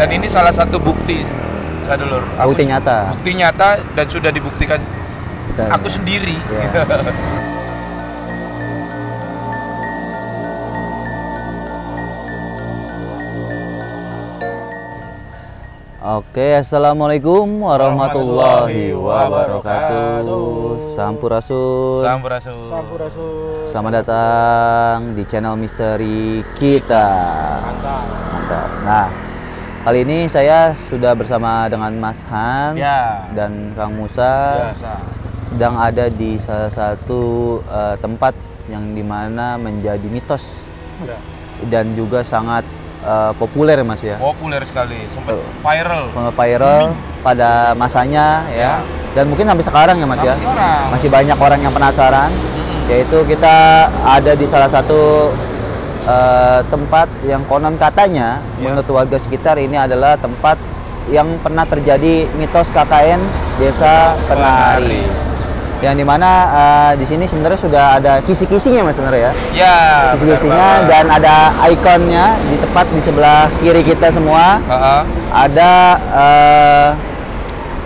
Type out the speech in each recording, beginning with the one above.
Dan ini salah satu bukti, Sadulur. Bukti nyata. Bukti nyata dan sudah dibuktikan aku sendiri. Ya. Oke, assalamualaikum warahmatullahi wabarakatuh. Sampurasun. Sampurasun. Selamat datang di channel misteri kita. Mantap. Nah, kali ini saya sudah bersama dengan Mas Hans dan Kang Musa. Sedang ada di salah satu tempat yang dimana menjadi mitos dan juga sangat populer Mas ya. Populer sekali, sempat viral pada masanya ya. Dan mungkin sampai sekarang ya Mas ya. Masih banyak orang yang penasaran. Yaitu kita ada di salah satu tempat yang konon katanya menurut warga sekitar ini adalah tempat yang pernah terjadi mitos KKN Desa Penari. Yang dimana di sini sebenarnya sudah ada kisi-kisinya Mas sebenarnya ya. Ya. Kisi-kisinya dan ada ikonnya di tepat di sebelah kiri kita semua. Ada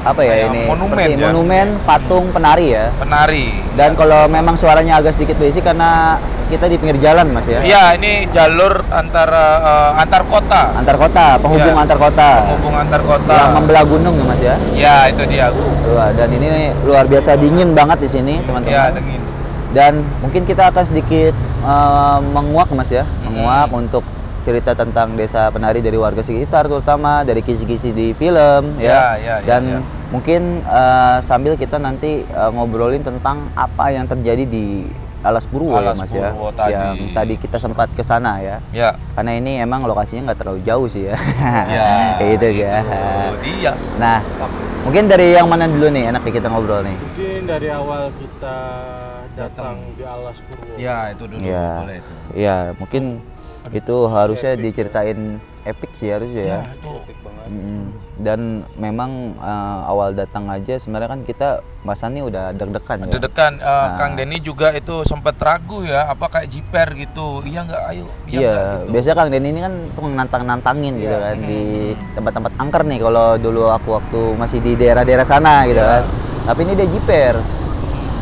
apa ya ini? Monumen, seperti monumen patung penari ya. Penari. Dan kalau memang suaranya agak sedikit berisik karena kita di pinggir jalan Mas ya. Iya, ini jalur antar kota. Antar kota, penghubung antar kota. Penghubung antar kota. Yang membelah gunung ya Mas ya. Ya, itu dia. Dan ini luar biasa dingin banget di sini teman-teman. Ya, dingin. Dan mungkin kita akan sedikit menguak Mas ya, menguak untuk cerita tentang Desa Penari dari warga sekitar, terutama dari kisi-kisi di film ya. Dan mungkin sambil kita nanti ngobrolin tentang apa yang terjadi di Alas Purwo ya Mas ya, yang tadi kita sempat ke sana ya. Karena ini emang lokasinya nggak terlalu jauh sih ya. Itu ya. Nah, mungkin dari yang mana dulu nih enaknya kita ngobrol nih? Mungkin dari awal kita datang di Alas Purwo. Ya, itu dulu. Boleh itu. Ya, mungkin itu harusnya diceritain epic sih harusnya ya. Itu epic banget. Dan memang awal datang aja sebenarnya kan kita Mas Ani udah deg-degan ya. Deg-degan. Kang Denny juga itu sempat ragu ya, apa kayak jiper gitu. Iya nggak, ayo. Iya, gitu. Biasanya Kang Denny ini kan tukang nantang-nantangin gitu kan di tempat-tempat angker nih kalau dulu aku waktu masih di daerah-daerah sana gitu kan. Tapi ini dia jiper.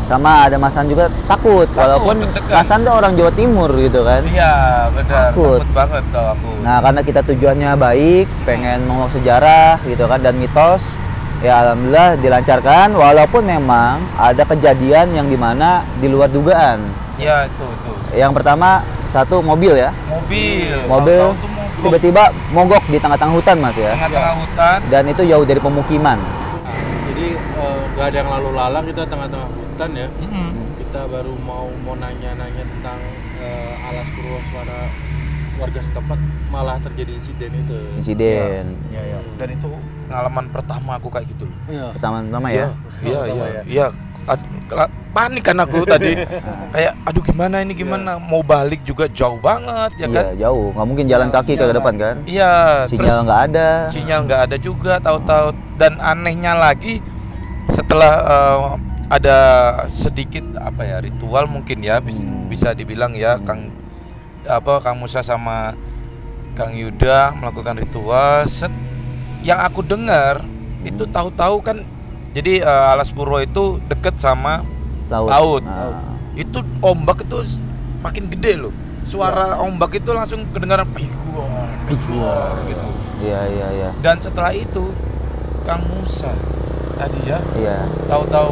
Sama ada Mas An juga takut walaupun Mas An tuh orang Jawa Timur gitu kan. Iya, benar. Takut banget tuh aku. Nah, karena kita tujuannya baik, pengen menguak sejarah gitu kan dan mitos. Ya alhamdulillah dilancarkan walaupun memang ada kejadian yang dimana di luar dugaan. Iya, itu. Yang pertama satu mobil ya. Mobil tiba-tiba mogok di tengah-tengah hutan Mas ya. Tengah-tengah hutan. Dan itu jauh dari pemukiman. Jadi nggak ada yang lalu lalang, kita tengah-tengah hutan ya. Kita baru mau nanya-nanya tentang Alas Purwo, suara warga setempat malah terjadi insiden itu. Iya. Dan itu pengalaman pertama aku kayak gitu loh. Pertama ya. Iya. Panik kan aku tadi. Kayak aduh gimana mau balik juga jauh banget ya kan. Iya, jauh. Nggak mungkin jalan kaki ke depan kan? Iya. Sinyal nggak ada. Sinyal nggak ada juga, tahu-tahu. Dan anehnya lagi setelah ada sedikit apa ya ritual mungkin ya bisa dibilang ya Kang Musa sama Kang Yuda melakukan ritual. Yang aku dengar itu tahu-tahu kan jadi Alas Purwo itu deket sama laut. Itu ombak itu makin gede loh. Suara ombak itu langsung kedengaran piguan gitu. Iya. Dan setelah itu Kang Musa tadi ya. Iya. Tahu-tahu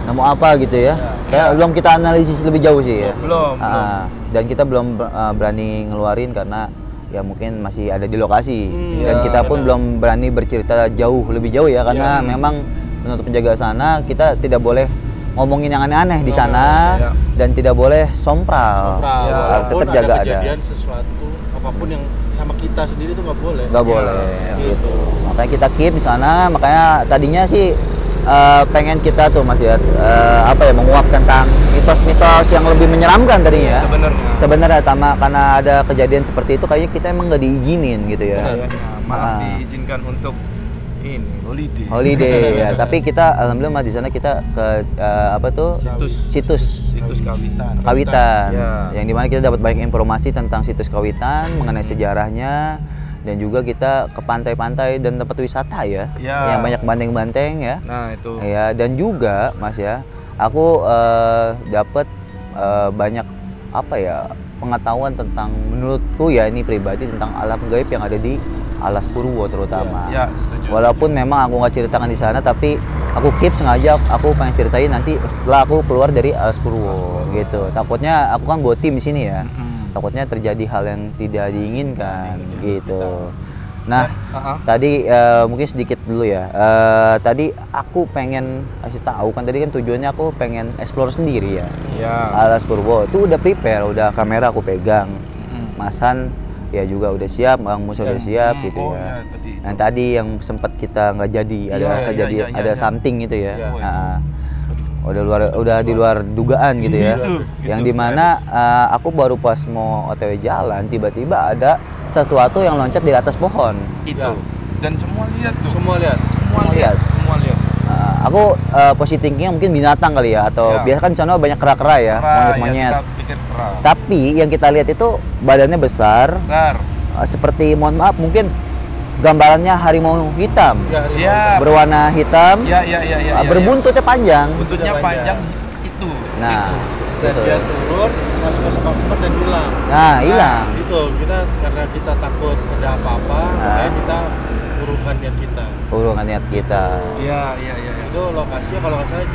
nemu apa gitu ya. Kayak belum kita analisis lebih jauh sih ya. Belum. Dan kita belum berani ngeluarin karena ya mungkin masih ada di lokasi. Dan kita pun belum berani bercerita lebih jauh ya karena memang menurut penjaga sana kita tidak boleh ngomongin yang aneh-aneh di sana dan tidak boleh sompral. Tetap jaga ada. Kejadian sesuatu apapun yang sama kita sendiri itu nggak boleh. Nggak boleh. Gitu. Makanya kita keep di sana. Makanya tadinya sih pengen kita tuh Mas ya menguak tentang mitos-mitos yang lebih menyeramkan tadinya. Sebenarnya karena ada kejadian seperti itu kayaknya kita emang nggak diizinin gitu ya. Malah diizinkan untuk holiday ya. Tapi kita alhamdulillah di sana kita ke situs Kawitan. Yang dimana kita dapat banyak informasi tentang situs Kawitan mengenai sejarahnya dan juga kita ke pantai-pantai dan tempat wisata ya, yang banyak banteng-banteng ya. Nah itu. Ya, dan juga Mas ya, aku dapat banyak apa ya, pengetahuan tentang, menurutku ya ini pribadi, tentang alam gaib yang ada di Alas Purwo terutama. Ya, setuju. Walaupun memang aku nggak ceritakan di sana, tapi aku keep sengaja, aku pengen ceritain nanti setelah aku keluar dari Alas Purwo gitu. Takutnya aku kan bawa tim di sini ya. Takutnya terjadi hal yang tidak diinginkan gitu. Nah, tadi mungkin sedikit dulu ya. Tadi aku pengen kasih tahu kan, tadi kan tujuannya aku pengen explore sendiri ya. Alas Purwo itu udah prepare, udah kamera aku pegang. Masan ya juga udah siap, Bang Musa udah siap gitu ya. Yang tadi yang sempat kita nggak jadi, ada something gitu ya. Udah di luar dugaan gitu ya. Yang dimana aku baru pas mau OTW jalan, tiba-tiba ada sesuatu yang loncat di atas pohon. Itu. Dan semua lihat tuh. Semua lihat. Semua lihat. Aku positingnya mungkin binatang kali ya, atau biasa kan di sana banyak kera-kera ya, monyet-monyet. Tapi yang kita lihat itu badannya besar. Seperti, mohon maaf, mungkin gambarannya harimau hitam. Berwarna hitam. Berbuntutnya panjang. Buntutnya panjang itu. Nah, dan dia turun masuk ke semak-semak dan hilang. Nah, hilang. Itu kita karena kita takut ada apa-apa, makanya kita urungkan niat kita. Urungkan niat kita. Iya. Itu lokasinya kalau nggak salah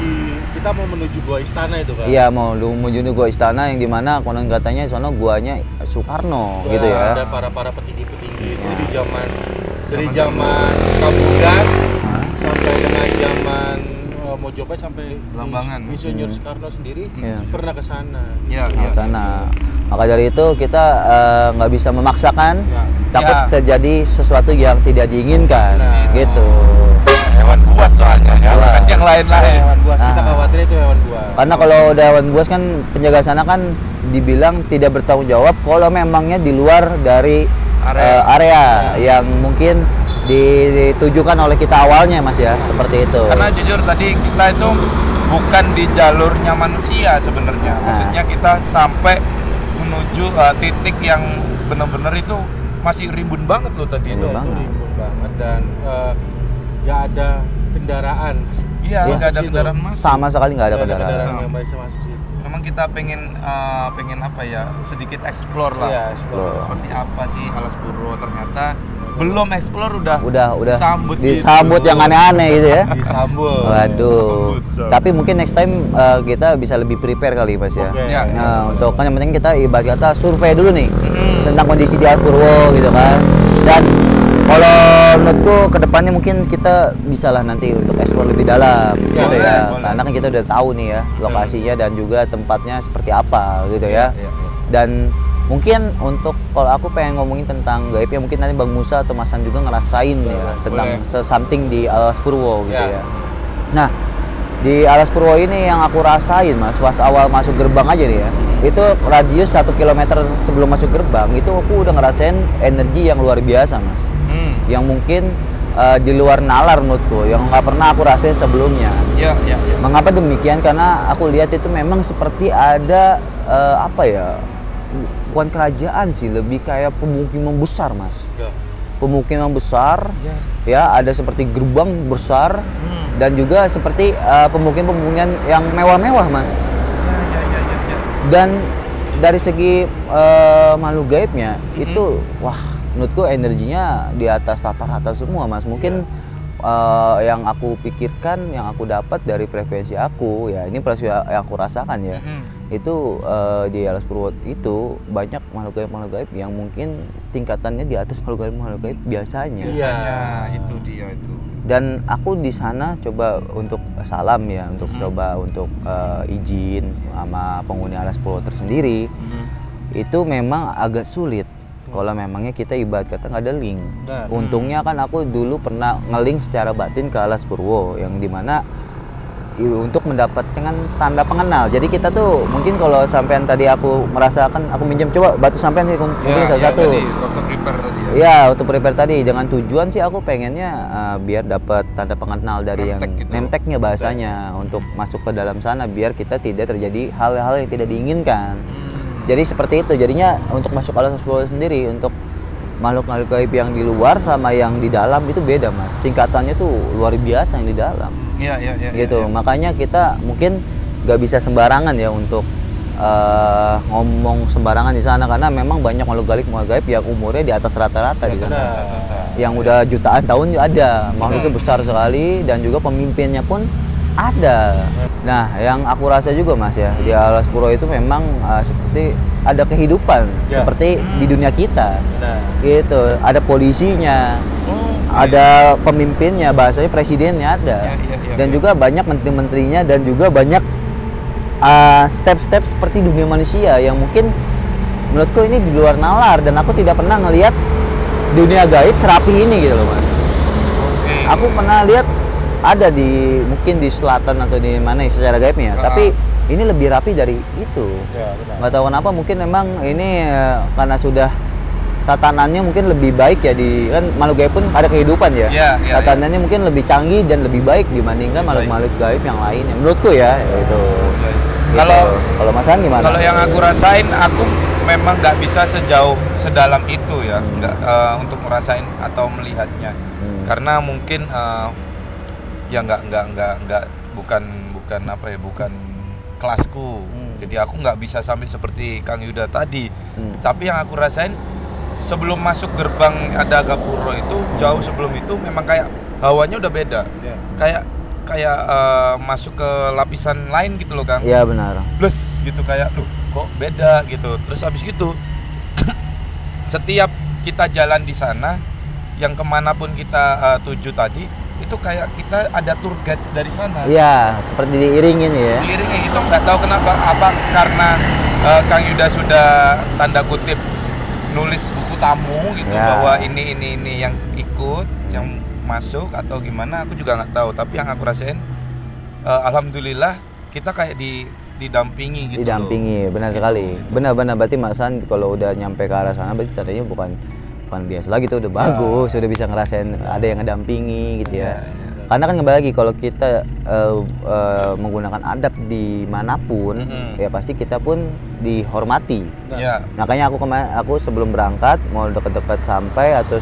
kita mau menuju Gua Istana itu kan? Iya, mau menuju Gua Istana yang dimana konon katanya di sana guanya Soekarno gitu ya. Ada para petinggi-petinggi itu dari zaman Kambugan sampai dengan zaman Mojopahit sampai Belambangan. Insinyur Soekarno sendiri pernah ke sana. Ke sana. Maka dari itu kita nggak bisa memaksakan, takut terjadi sesuatu yang tidak diinginkan, gitu. Hewan buas soalnya, kan yang lain-lain. Hewan buas, kita khawatir itu hewan buas. Karena kalau udah hewan buas kan penjaga sana kan dibilang tidak bertanggung jawab kalau memangnya di luar dari area yang mungkin ditujukan oleh kita awalnya, Mas ya, seperti itu. Karena jujur tadi kita itu bukan di jalurnya manusia sebenarnya. Maksudnya kita sampai menuju titik yang benar-benar itu masih rimbun banget loh tadi itu. Rimbun banget dan nggak ada kendaraan. Iya, nggak ada kendaraan masuk. Sama sekali nggak ada kendaraan yang bisa masuk situ. Memang kita pengen apa ya, sedikit explore lah. Iya, explore. Seperti apa sih Alas Purwo, ternyata belum explore udah disambut yang aneh-aneh gitu ya. Disambut. Waduh. Tapi mungkin next time kita bisa lebih prepare kali, Mas ya. Nah, untuk kan yang penting kita ibarat kata survei dulu nih tentang kondisi di Alas Purwo gitu kan. Dan kalau menurutku kedepannya mungkin kita bisa lah nanti untuk explore lebih dalam gitu ya. Karena kan kita udah tahu nih ya lokasinya dan juga tempatnya seperti apa gitu ya. Dan mungkin untuk kalau aku pengen ngomongin tentang gaib ya, mungkin nanti Bang Musa atau Masan juga ngerasain ya tentang something di Alas Purwo gitu ya. Nah, di Alas Purwo ini yang aku rasain, Mas, pas awal masuk gerbang aja nih ya, itu radius 1 km sebelum masuk gerbang itu aku udah ngerasain energi yang luar biasa, Mas. Yang mungkin di luar nalar menurutku, yang nggak pernah aku rasain sebelumnya. Mengapa demikian? Karena aku lihat itu memang seperti ada apa ya, bukan kerajaan sih, lebih kayak pemukiman besar, Mas. Pemukiman besar, ya ada seperti gerbang besar dan juga seperti pemukiman yang mewah-mewah, Mas. Dan dari segi makhluk gaibnya itu, wah, menurutku energinya di atas rata-rata semua, Mas. Mungkin yang aku pikirkan, yang aku dapat dari frekuensi aku, ya ini frekuensi yang aku rasakan ya. Itu di Alas Purwo itu banyak makhluk gaib yang mungkin tingkatannya di atas makhluk gaib biasanya. Itu dia itu. Dan aku di sana coba untuk salam ya, untuk coba untuk izin sama penghuni Alas Purwo tersendiri. Itu memang agak sulit kalau memangnya kita ibarat kata nggak ada link. Untungnya kan aku dulu pernah nge-link secara batin ke Alas Purwo, yang dimana untuk mendapatkan tanda pengenal. Jadi kita tuh mungkin kalau sampean tadi aku merasakan, aku minjem coba batu sampean sih mungkin salah satu. Iya, untuk prepare tadi dengan tujuan sih aku pengennya biar dapat tanda pengenal dari yang nemteknya bahasanya untuk masuk ke dalam sana biar kita tidak terjadi hal-hal yang tidak diinginkan. Jadi seperti itu. Jadinya untuk masuk Alas Purwo sendiri untuk makhluk-makhluk gaib yang di luar sama yang di dalam itu beda mas, tingkatannya tuh luar biasa yang di dalam. Iya. Gitu, makanya kita mungkin nggak bisa sembarangan ya untuk ngomong sembarangan di sana, karena memang banyak makhluk gaib yang umurnya di atas rata-rata di sana. Yang udah jutaan tahun ada, makhluknya besar sekali dan juga pemimpinnya pun ada. Nah, yang aku rasa juga mas ya, di Alas Purwo itu memang seperti ada kehidupan seperti di dunia kita. Gitu, ada polisinya, ada pemimpinnya, bahasanya presidennya ada, dan juga banyak menteri-menterinya, dan juga banyak step-step seperti dunia manusia yang mungkin menurutku ini di luar nalar, dan aku tidak pernah ngelihat dunia gaib serapi ini gitu loh mas. Aku pernah lihat ada di mungkin di selatan atau di mana secara gaibnya, tapi ini lebih rapi dari itu. Nggak tahu kenapa, mungkin memang ini karena sudah tatanannya mungkin lebih baik ya, di kan makhluk gaib pun ada kehidupan ya. Tatanannya mungkin lebih canggih dan lebih baik dibandingkan makhluk-makhluk gaib yang lainnya menurutku ya itu. Kalau Mas Han gimana? Kalau yang aku rasain, aku memang nggak bisa sedalam itu ya, untuk ngerasain atau melihatnya, karena mungkin ya bukan apa ya, bukan kelasku. Jadi aku nggak bisa sampai seperti Kang Yuda tadi. Tapi yang aku rasain sebelum masuk gerbang Adaga Purwo itu, jauh sebelum itu memang kayak hawanya udah beda. Kayak masuk ke lapisan lain gitu loh Kang. Iya benar. Plus gitu, kayak kok beda gitu. Terus habis gitu setiap kita jalan di sana, yang kemanapun kita tuju tadi, itu kayak kita ada tour guide dari sana. Iya, seperti diiringin ya. Diiringin itu nggak tahu kenapa, apa karena Kang Yuda sudah tanda kutip nulis buku tamu gitu, bahwa ini yang ikut, yang masuk atau gimana, aku juga nggak tahu. Tapi yang aku rasain, alhamdulillah kita kayak didampingi gitu. Didampingi, benar sekali. Benar-benar, berarti Mas San kalau udah nyampe ke arah sana berarti tadinya bukan biasa lagi tuh, udah bagus, sudah bisa ngerasain ada yang ngedampingi gitu ya. Karena kan kembali lagi, kalau kita menggunakan adab dimanapun, ya pasti kita pun dihormati. Makanya aku sebelum berangkat, mau deket-deket sampai atau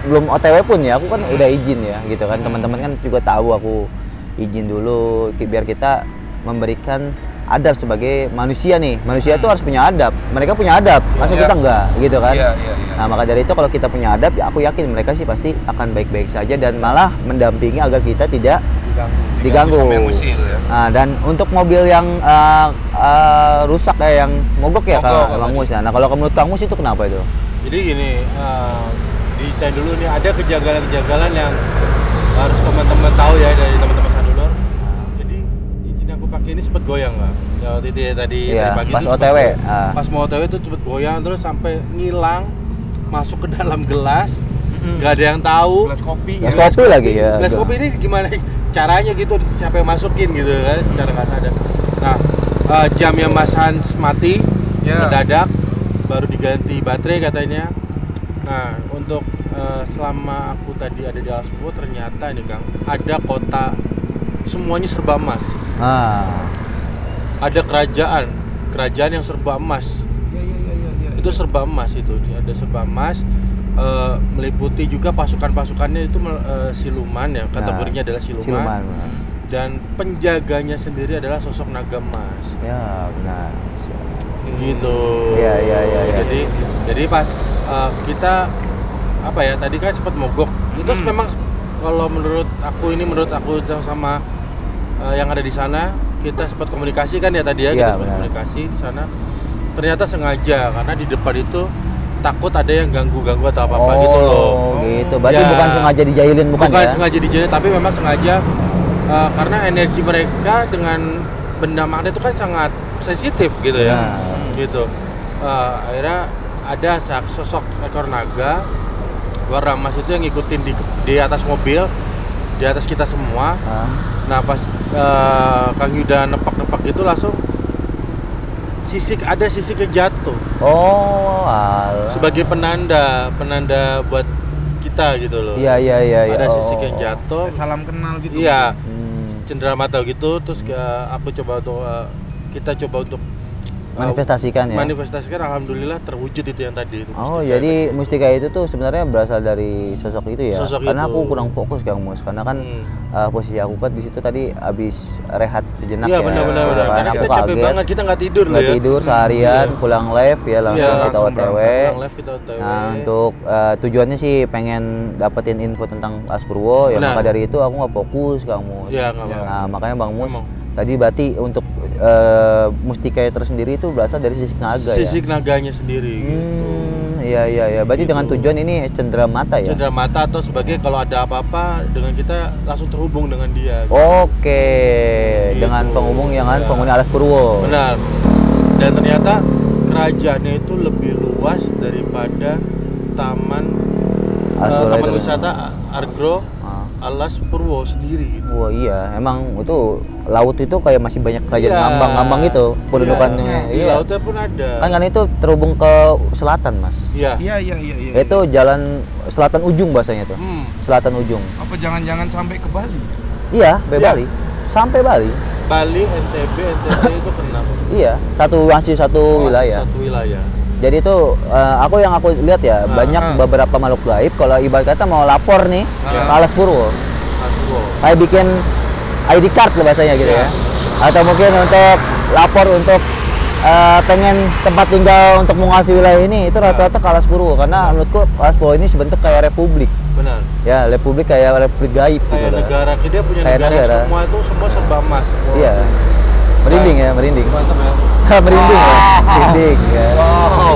belum OTW pun ya, aku kan udah izin ya gitu kan. Teman-teman kan juga tahu aku izin dulu biar kita memberikan adab sebagai manusia nih. Manusia tuh harus punya adab. Mereka punya adab, masa kita enggak gitu kan? Nah, maka dari itu kalau kita punya adab, ya aku yakin mereka sih pasti akan baik-baik saja dan malah mendampingi agar kita tidak diganggu. Nah, dan untuk mobil yang rusak yang mogok ya Kang Mus. Nah, kalau menurut Kang Mus itu kenapa itu? Jadi gini, diceritain dulu nih, ada kejanggalan-kejanggalan yang harus teman-teman tahu ya dari teman-teman Sadulur. Jadi cincin yang aku pakai ini sempat goyang lah. Ya waktu itu ya tadi pagi pas OTW. Pas mau OTW itu sempat goyang terus sampai ngilang, masuk ke dalam gelas. Gak ada yang tahu. Gelas kopi lagi ya. Gelas kopi ini gimana caranya gitu, siapa yang masukin gitu kan secara nggak sadar. Nah, jamnya Mas Hans mati mendadak, baru diganti baterai katanya. Nah, untuk selama aku tadi ada di Alas Purwo, ternyata ini Kang, ada kota semuanya serba emas. Ada kerajaan yang serba emas. Itu serba emas itu, ada serba emas. Meliputi juga pasukan-pasukannya itu siluman ya, kategorinya adalah siluman. Dan penjaganya sendiri adalah sosok naga emas. Ya benar. Gitu. Iya. Jadi pas kita apa ya, tadi kan sempat mogok. Itu memang kalau menurut aku sama yang ada di sana, kita sempat komunikasi kan ya tadi ya, kita sempat komunikasi di sana. Ternyata sengaja, karena di depan itu takut ada yang ganggu atau apa-apa gitu loh. Gitu. Berarti bukan sengaja dijailin, bukan ya? Sengaja dijailin, tapi memang sengaja karena energi mereka dengan benda magnet itu kan sangat sensitif gitu ya. Gitu. Akhirnya ada sosok ekor naga warna emas itu yang ngikutin di atas mobil, di atas kita semua. Nah, pas Kang Yuda nepak-nepak itu langsung ada sisik yang jatuh. Sebagai penanda buat kita gitu loh. Iya. Ada sisik yang jatuh. Salam kenal gitu. Iya. Cenderamata gitu. Terus kita coba untuk manifestasikan ya. Manifestasikan, alhamdulillah terwujud itu yang tadi itu. Oh, jadi mustika itu tuh sebenarnya berasal dari sosok itu ya. Sosok karena itu. aku kurang fokus Kang Mus, karena kan posisi aku kan di situ tadi habis rehat sejenak Iya, ya. benar-benar. Karena Aku kita capek kaget. banget, kita nggak tidur loh Nggak ya. tidur seharian, pulang live ya langsung Iya, kita langsung OTW. pulang live kita OTW. Nah, untuk tujuannya sih pengen dapetin info tentang Alas Purwo ya, Benar. maka dari itu aku nggak fokus Kang Mus. Iya, nggak apa-apa. Nah, makanya Bang Mus Memang. tadi berarti untuk mustika tersendiri itu berasal dari sisik naga ya. Sisik naganya sendiri gitu. Iya. Berarti dengan tujuan ini cendera mata ya. Cendera mata atau sebagai kalau ada apa-apa dengan kita langsung terhubung dengan dia. Gitu. Oke, Gitu. dengan penghubung yang kan Iya. penghuni Alas Purwo. Benar. Dan ternyata kerajaannya itu lebih luas daripada taman Alas Purwo taman itu. wisata Argro Alas Purwo sendiri gitu. Wah iya, emang itu laut itu kayak masih banyak kerajaan Iya. ngambang-ngambang itu pendudukannya. Iya, di Iya. lautnya pun ada. Kan itu terhubung ke selatan mas. Iya. Iya. Itu jalan selatan ujung bahasanya tuh. Selatan ujung. Apa jangan-jangan sampai ke Bali? Iya, Iya. Bali. Sampai Bali. Bali, NTB itu kena. Iya, masih satu wilayah. Satu wilayah. Jadi itu yang aku lihat ya banyak beberapa makhluk gaib kalau ibarat kata mau lapor nih ke Alas Purwo. Alas Purwo. Kayak bikin ID card lah bahasanya gitu ya. Atau mungkin untuk lapor untuk pengen tempat tinggal untuk menguasai wilayah ini itu rata-rata ke Alas Purwo karena menurutku Alas Purwo ini sebentuk kayak republik. Benar. Ya, republik kayak republik gaib gitu Kayak lah. negara, dia punya Kayak negara, negara. semua itu semua serba emas. Semua. Iya. Merinding ya, merinding. Mantap ya. Merinding ya. Merinding ya. Wow.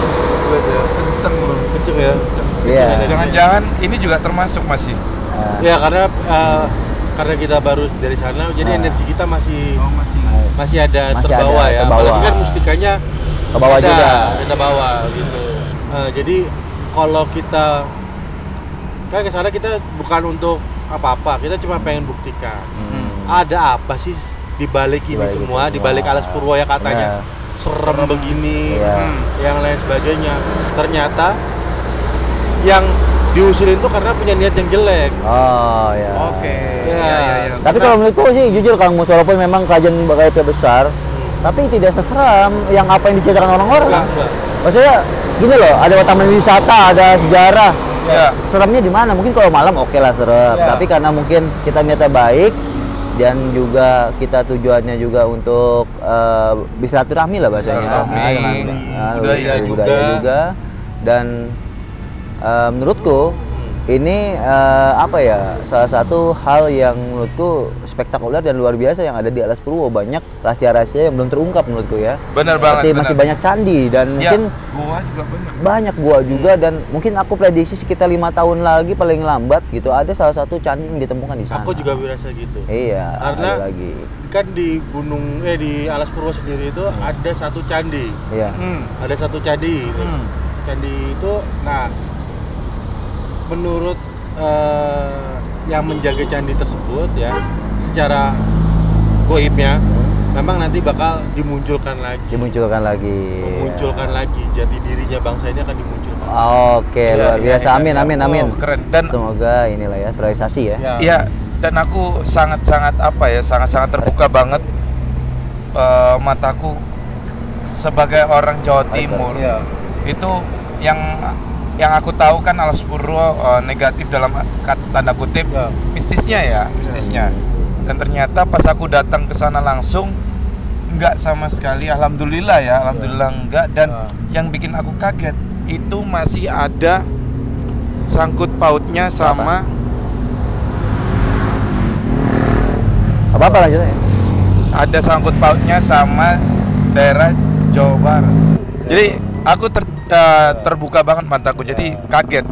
Kenceng bro. Kenceng ya. Iya. Jangan-jangan ini juga termasuk masih. Ya karena kita baru dari sana, jadi energi kita masih ada Masih terbawa ada, ya. terbawa. Apalagi kan mustikanya Ke bawah ada, juga. kita bawa gitu. Jadi kalau kita kan ke sana kita bukan untuk apa-apa, kita cuma pengen buktikan ada apa sih di balik ini Dibalik semua, itu di balik semua. Alas Purwo ya katanya serem begini, Iya. yang lain sebagainya. Ternyata yang diusulin itu karena punya niat yang jelek. Oh ya. Oke. Ya. Tapi kalau menurutku sih jujur Kang Mus, walaupun memang kerajaan gaibnya besar, tapi tidak seseram yang apa yang diceritakan orang-orang. Enggak. Maksudnya gini loh, ada taman wisata, ada sejarah. Ya. Seremnya di mana? Mungkin kalau malam oke lah serem, Ya. tapi karena mungkin kita niatnya baik dan juga kita tujuannya juga untuk bersilaturahmi lah bahasanya. Bersilaturahmi, budaya budaya juga. Dan menurutku ini salah satu hal yang menurutku spektakuler dan luar biasa yang ada di Alas Purwo. Banyak rahasia-rahasia yang belum terungkap menurutku ya. Benar Seperti banget. masih benar. banyak candi dan Ya, mungkin gua juga banyak gua juga dan mungkin aku prediksi sekitar 5 tahun lagi paling lambat gitu ada salah satu candi yang ditemukan di sana. Aku juga merasa gitu. Iya, Karena ada lagi. kan di di Alas Purwo sendiri itu ada satu candi. Iya. Ada satu candi. Candi itu, nah, menurut yang menjaga candi tersebut ya, secara goibnya, memang nanti bakal dimunculkan lagi. Dimunculkan lagi. Memunculkan lagi jati dirinya bangsa ini akan dimunculkan. Oke, Iya, luar iya, biasa. iya, Amin, iya. amin, amin. Oh, keren. Dan Semoga inilah ya terrealisasi ya. Iya, dan aku sangat-sangat sangat-sangat terbuka banget mataku sebagai orang Jawa Timur. Iya. Itu yang aku tahu kan Alas Purwo negatif dalam tanda kutip Ya. mistisnya. Dan ternyata pas aku datang ke sana langsung enggak sama sekali, alhamdulillah enggak. Dan yang bikin aku kaget itu masih ada sangkut pautnya sama Apa lanjutnya? ada sangkut pautnya sama daerah Jawa Barat. Jadi aku terbuka banget mataku. Jadi kaget,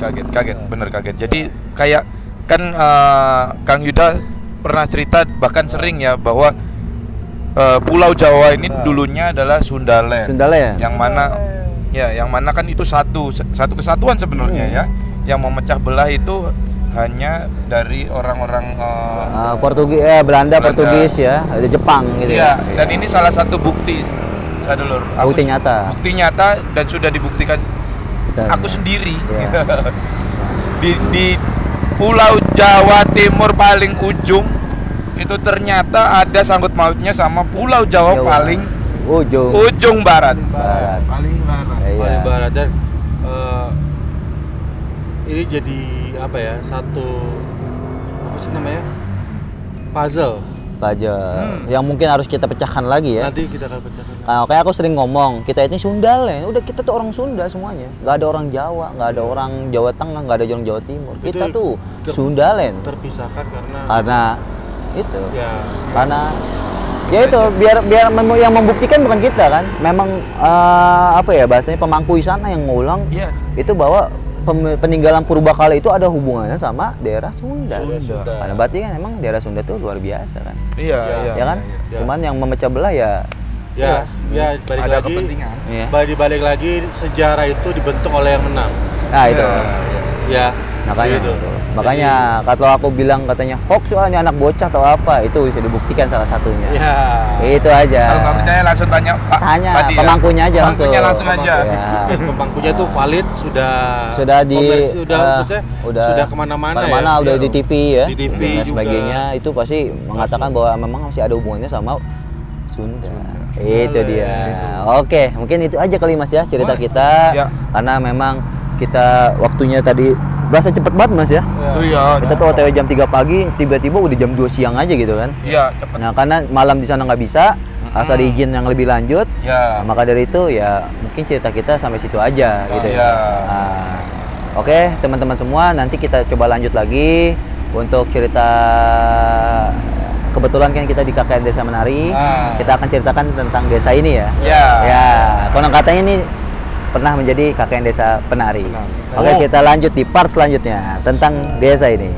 bener kaget. Jadi kayak kan Kang Yuda pernah cerita bahkan sering ya bahwa Pulau Jawa ini dulunya adalah Sundaland. Sundaland. Yang mana kan itu satu kesatuan sebenarnya ya. Yang memecah belah itu hanya dari orang-orang Belanda, Portugis ya, ada Jepang gitu ya. ya. Dan ini salah satu bukti, saya dulu. Bukti nyata. Bukti nyata dan sudah dibuktikan Betul. aku sendiri. Ya. di Pulau Jawa Timur paling ujung itu ternyata ada sangkut mautnya sama Pulau Jawa Jawa. paling ujung barat. Paling barat. Iya. Paling barat dan ini jadi apa ya? Satu apa sih namanya? Puzzle. Yang mungkin harus kita pecahkan lagi ya. Nanti kita akan pecahkan. Nah, kayak aku sering ngomong, kita ini Sundalen. Udah kita tuh orang Sunda semuanya. Nggak ada orang Jawa, nggak ada orang Jawa Tengah, nggak ada orang Jawa Timur. Kita Itu tuh Sundalen. Terpisahkan karena itu. ya Karena ya itu biar yang membuktikan bukan kita kan. Memang apa ya bahasanya pemangku sana yang ngulang. Iya. Itu bahwa peninggalan purbakala itu ada hubungannya sama daerah Sunda. Karena berarti kan emang daerah Sunda tuh luar biasa kan. Iya. Ya kan? iya. Cuman yang memecah belah ya balik Ada lagi. kepentingan. Iya. Balik lagi sejarah itu dibentuk oleh yang menang. Nah, itu. Ya. Makanya gitu. makanya kalau aku bilang katanya hoax soalnya anak bocah atau apa, itu bisa dibuktikan salah satunya. Ya. Itu aja. Kalau nggak percaya langsung tanya Pak. Tanya Padi, pemangkunya aja langsung. Pemangkunya langsung aja. Ya. Dan pemangkunya tuh valid sudah sudah kemana-mana ya. Udah di TV ya. Di TV dan juga. sebagainya itu pasti mengatakan bahwa memang masih ada hubungannya sama Sunda. Itu dia. Oke, mungkin itu aja kali Mas ya cerita kita. Ya. Karena memang kita waktunya tadi berasa cepet banget Mas ya. Iya. Kita tuh OTW jam 3 pagi, tiba-tiba udah jam 2 siang aja gitu kan. Iya, cepat. Nah, karena malam di sana nggak bisa, asal ada izin yang lebih lanjut. Ya. Maka dari itu ya mungkin cerita kita sampai situ aja gitu ya. Iya. Nah, oke, teman-teman semua, nanti kita coba lanjut lagi untuk cerita. Kebetulan kan kita di KKN Desa Menari. Kita akan ceritakan tentang desa ini ya. Ya. Ya, konon katanya ini pernah menjadi KKN Desa Penari. Oke, kita lanjut di part selanjutnya tentang desa ini.